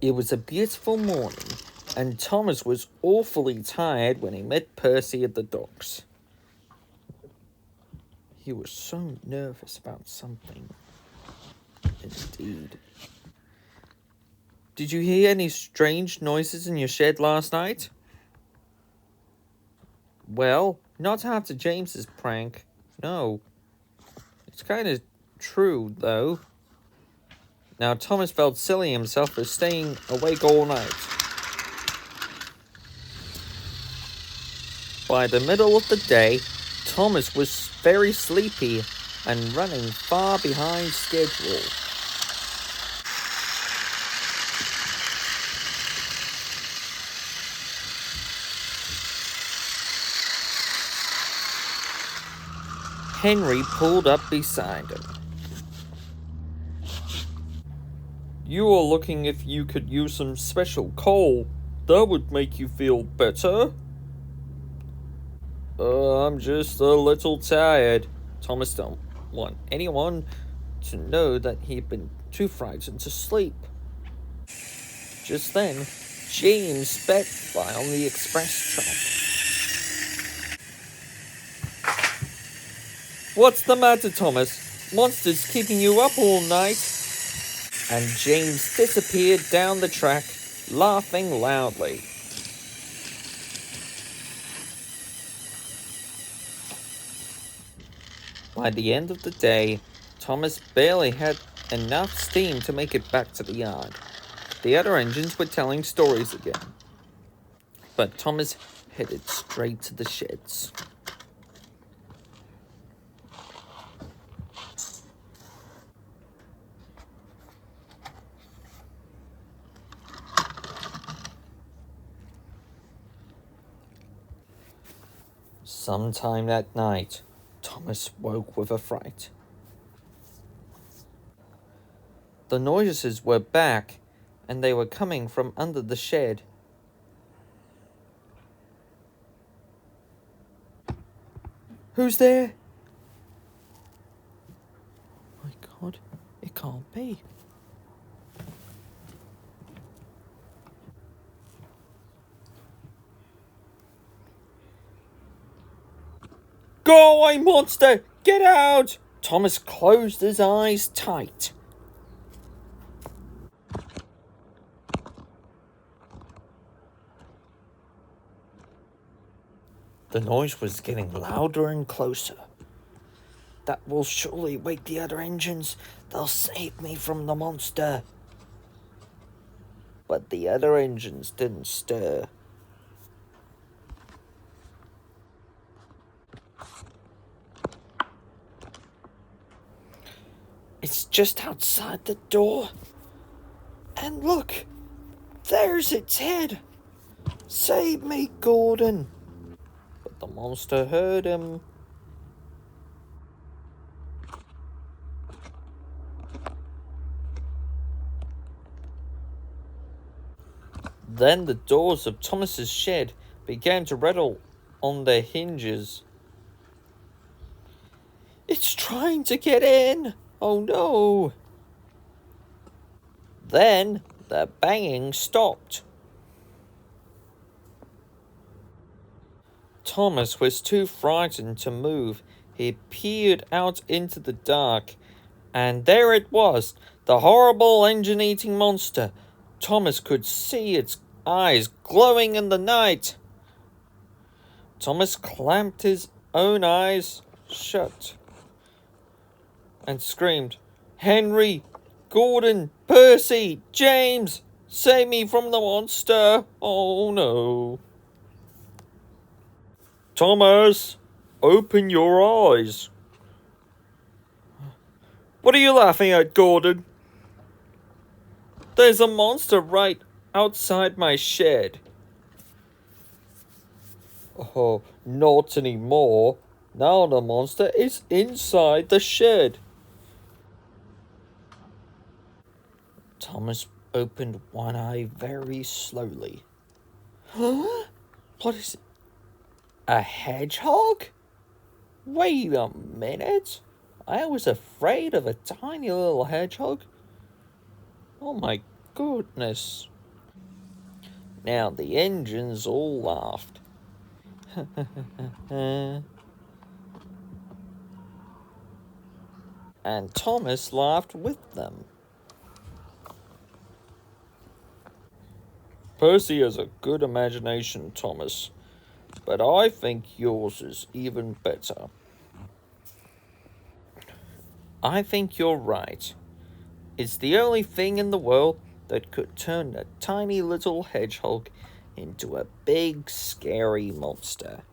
It was a beautiful morning, and Thomas was awfully tired when he met Percy at the docks. He was so nervous about something. Indeed. Did you hear any strange noises in your shed last night? Well, not after James's prank. No. It's kind of true, though. Now, Thomas felt silly himself for staying awake all night. By the middle of the day, Thomas was very sleepy and running far behind schedule. Henry pulled up beside him. You are looking if you could use some special coal. That would make you feel better. I'm just a little tired. Thomas don't want anyone to know that he'd been too frightened to sleep. Just then, James sped by on the express track. What's the matter, Thomas? Monsters keeping you up all night? And James disappeared down the track, laughing loudly. By the end of the day, Thomas barely had enough steam to make it back to the yard. The other engines were telling stories again. But Thomas headed straight to the sheds. Sometime that night, Thomas woke with a fright. The noises were back, and they were coming from under the shed. Who's there? Oh my God, it can't be. Go away, monster! Get out! Thomas closed his eyes tight. The noise was getting louder and closer. That will surely wake the other engines. They'll save me from the monster. But the other engines didn't stir. It's just outside the door. And look, there's its head. Save me, Gordon. But the monster heard him. Then the doors of Thomas's shed began to rattle on their hinges. It's trying to get in. Oh no. Then the banging stopped. Thomas was too frightened to move. He peered out into the dark, and there it was, the horrible engine-eating monster. Thomas could see its eyes glowing in the night. Thomas clamped his own eyes shut and screamed, Henry, Gordon, Percy, James, save me from the monster. Oh no. Thomas, open your eyes. What are you laughing at, Gordon? There's a monster right outside my shed. Oh, not anymore. Now the monster is inside the shed. Thomas opened one eye very slowly. Huh? What is it? A hedgehog? Wait a minute. I was afraid of a tiny little hedgehog. Oh my goodness. Now the engines all laughed. And Thomas laughed with them. Percy has a good imagination, Thomas, but I think yours is even better. I think you're right. It's the only thing in the world that could turn a tiny little hedgehog into a big, scary monster.